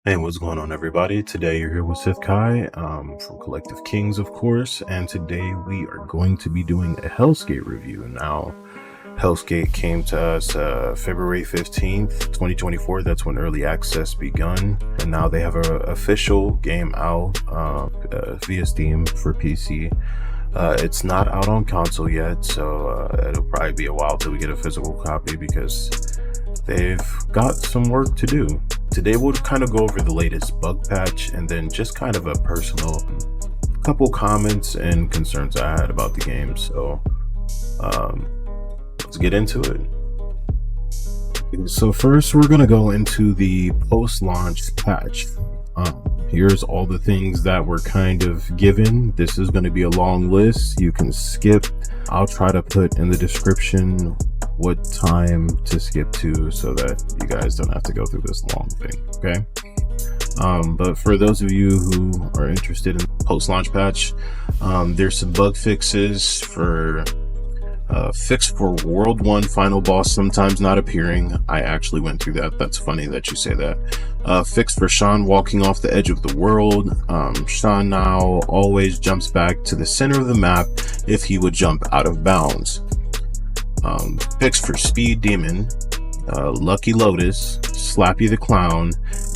Hey, what's going on, everybody? Today you're here with Sith Kai from Collective Kings, of course, and today we are going to be doing a Helskate review. Now, Helskate came to us February 15th, 2024. That's when early access begun, and now they have an official game out via Steam for PC. It's not out on console yet, so it'll probably be a while till we get a physical copy because they've got some work to do. Today we'll kind of go over the latest bug patch and then just kind of a personal couple comments and concerns I had about the game. So let's get into it. So first we're going to go into the post-launch patch. Here's all the things that were kind of given. This is going to be a long list. You can skip. I'll try to put in the description what time to skip to so that you guys don't have to go through this long thing, okay? But for those of you who are interested in the post-launch patch, there's some bug fixes for fix for World 1 final boss sometimes not appearing. I actually went through that. That's funny that you say that. Fix for Sean walking off the edge of the world. Sean now always jumps back to the center of the map if he would jump out of bounds. Fix for Speed Demon, Lucky Lotus, Slappy the Clown,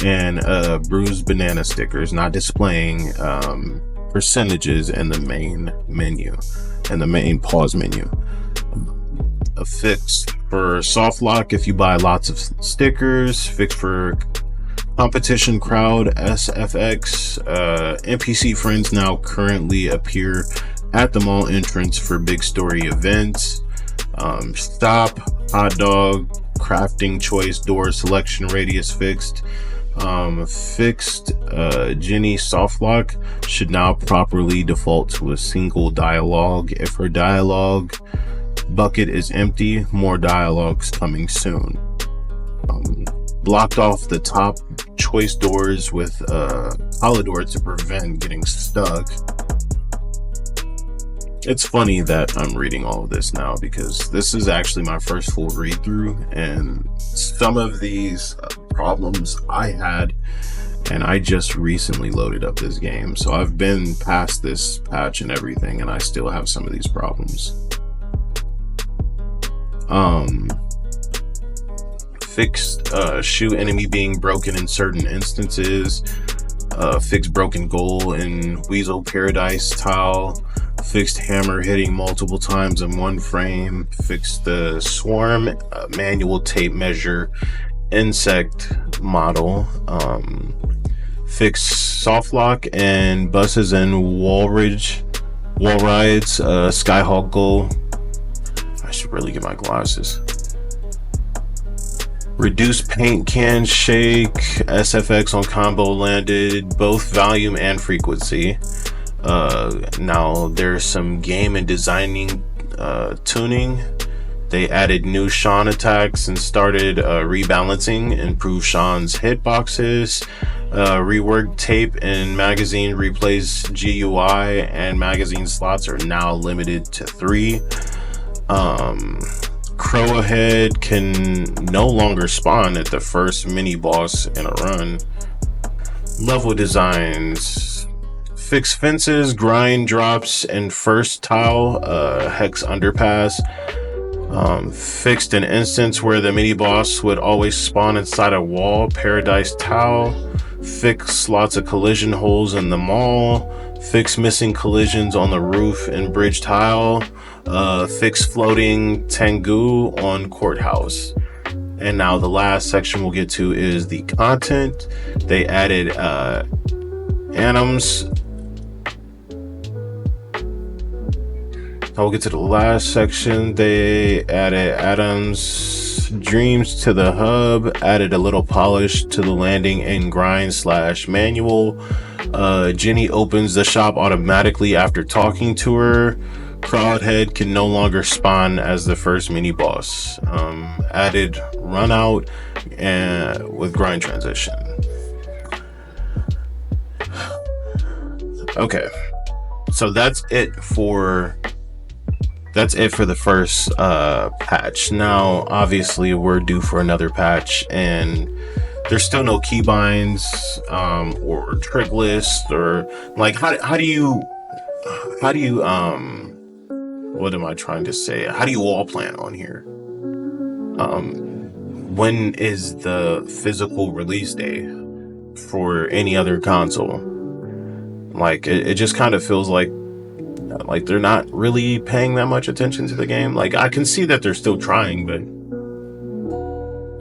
and Bruised Banana stickers not displaying percentages in the main menu and the main pause menu. A fix for Soft Lock if you buy lots of stickers. Fix for Competition Crowd SFX. NPC friends now currently appear at the mall entrance for big story events. Stop, hot dog, crafting choice, door selection radius fixed. Fixed Jenny softlock should now properly default to a single dialogue. If her dialogue bucket is empty, more dialogues coming soon. Blocked off the top choice doors with Polydor to prevent getting stuck. It's funny that I'm reading all of this now because this is actually my first full read through, and some of these problems I had, and I just recently loaded up this game, so I've been past this patch and everything, and I still have some of these problems. Fixed shoe enemy being broken in certain instances. Fixed broken goal in Weasel Paradise tile. Fixed hammer hitting multiple times in one frame. Fixed the swarm manual tape measure insect model. Fixed soft lock and buses and wall rides. Skyhawk goal. I should really get my glasses. Reduce paint can shake. SFX on combo landed both volume and frequency. Now there's some game and designing tuning. They added new Sean attacks and started rebalancing, improved Sean's hitboxes, reworked tape and magazine replays GUI, and magazine slots are now limited to 3. Crowhead can no longer spawn at the first mini boss in a run. Level designs. Fix fences, grind drops, and first tile, hex underpass. Fixed an instance where the mini boss would always spawn inside a wall, paradise tile. Fix lots of collision holes in the mall. Fix missing collisions on the roof and bridge tile. Fix floating Tengu on courthouse. And now the last section we'll get to is the content. They added anims. I'll get to the last section. They added Adam's dreams to the hub, added a little polish to the landing and grind / manual. Jenny opens the shop automatically after talking to her. Crowdhead can no longer spawn as the first mini boss. Added run out and with grind transition. Okay, so that's it for the first patch. Now obviously we're due for another patch, and there's still no keybinds or trick list, or like how do you what am I trying to say? How do you all plan on here? When is the physical release day for any other console? Like it just kind of feels like they're not really paying that much attention to the game. Like I can see that they're still trying, but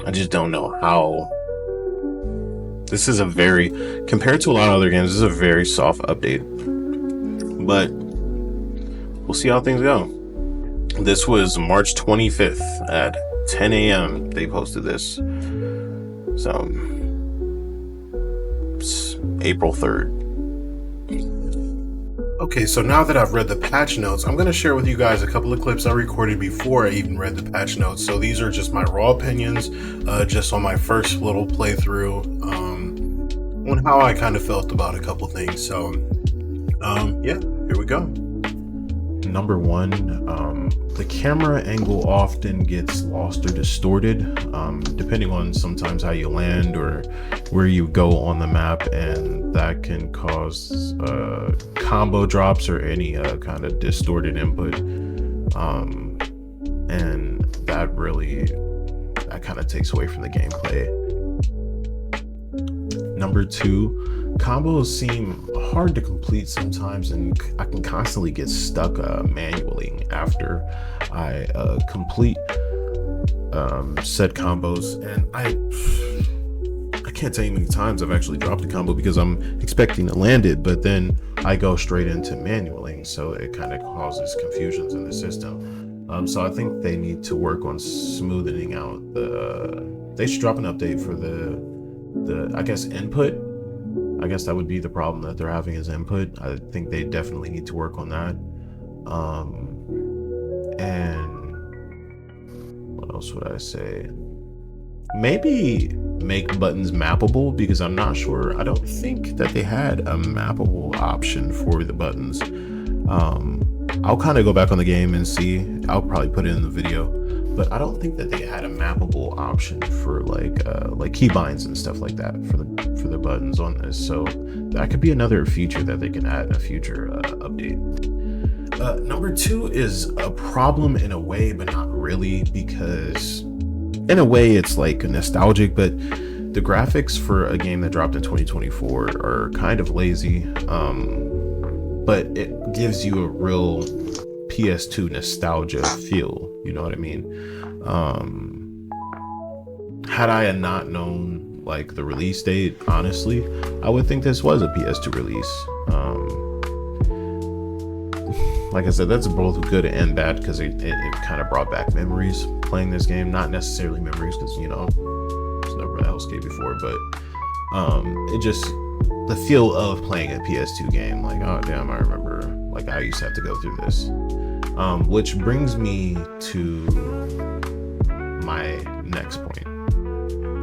I just don't know how. This is a very, compared to a lot of other games, this is a very soft update. But we'll see how things go. This was March 25th at 10 a.m. They posted this. So it's April 3rd. Okay, so now that I've read the patch notes, I'm going to share with you guys a couple of clips I recorded before I even read the patch notes. So these are just my raw opinions, just on my first little playthrough, on how I kind of felt about a couple things. So, yeah, here we go. Number one, the camera angle often gets lost or distorted, depending on sometimes how you land or where you go on the map, and that can cause combo drops or any kind of distorted input, and that kind of takes away from the gameplay. Number two, combos seem hard to complete sometimes, and I can constantly get stuck manually after I complete said combos, and I can't tell you how many times I've actually dropped a combo because I'm expecting to land it, but then I go straight into manualing, so it kind of causes confusions in the system. So I think they need to work on smoothing out they should drop an update for the I guess input. I guess that would be the problem that they're having, is input. I think they definitely need to work on that. And what else would I say? Maybe make buttons mappable, because I'm not sure. I don't think that they had a mappable option for the buttons. I'll kind of go back on the game and see. I'll probably put it in the video, but I don't think that they had a mappable option for like keybinds and stuff like that for the buttons on this. So that could be another feature that they can add in a future update. Number two is a problem in a way, but not really, because in a way it's like nostalgic, but the graphics for a game that dropped in 2024 are kind of lazy, but it gives you a real PS2 nostalgia feel, you know what I mean? Had I not known like the release date, honestly, I would think this was a PS2 release. Like I said, that's both good and bad, because it kind of brought back memories playing this game. Not necessarily memories, because, you know, it's never been Helskate before, but it just, the feel of playing a PS2 game, like, oh damn, I remember, like, I used to have to go through this. Which brings me to my next point,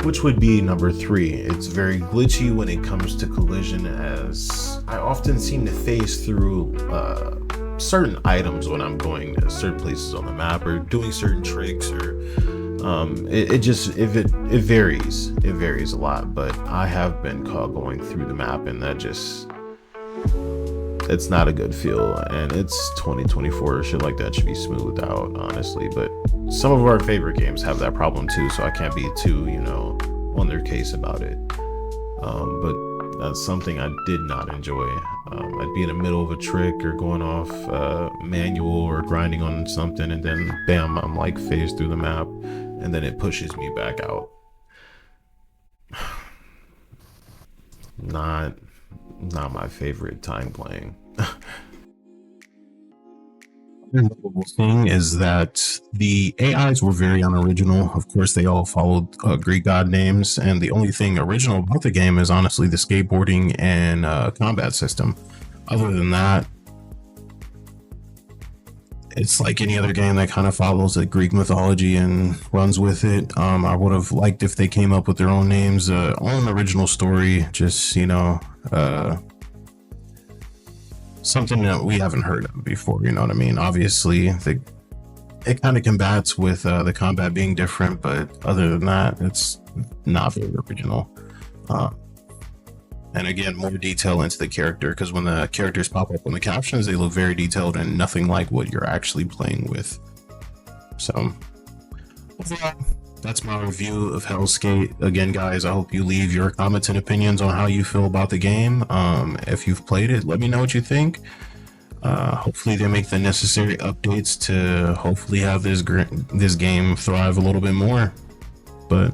which would be number three. It's very glitchy when it comes to collision, as I often seem to phase through certain items when I'm going to certain places on the map or doing certain tricks, or it varies a lot. But I have been caught going through the map, and that just, it's not a good feel, and it's 2024. Shit like that should be smoothed out, honestly. But some of our favorite games have that problem too, so I can't be too, you know, on their case about it. But that's something I did not enjoy. I'd be in the middle of a trick or going off manual or grinding on something, and then bam, I'm like phased through the map, and then it pushes me back out. Not my favorite time playing. Another thing is that the AIs were very unoriginal. Of course, they all followed Greek god names, and the only thing original about the game is honestly the skateboarding and combat system. Other than that, it's like any other game that kind of follows the Greek mythology and runs with it. I would have liked if they came up with their own names, own original story, just, you know, something that we haven't heard of before, you know what I mean? Obviously, it kind of combats with the combat being different, but other than that, it's not very original. Uh, and again, more detail into the character, because when the characters pop up on the captions, they look very detailed and nothing like what you're actually playing with. So overall, that's my review of Helskate. Again, guys, I hope you leave your comments and opinions on how you feel about the game. If you've played it, let me know what you think. Hopefully they make the necessary updates to hopefully have this game thrive a little bit more. But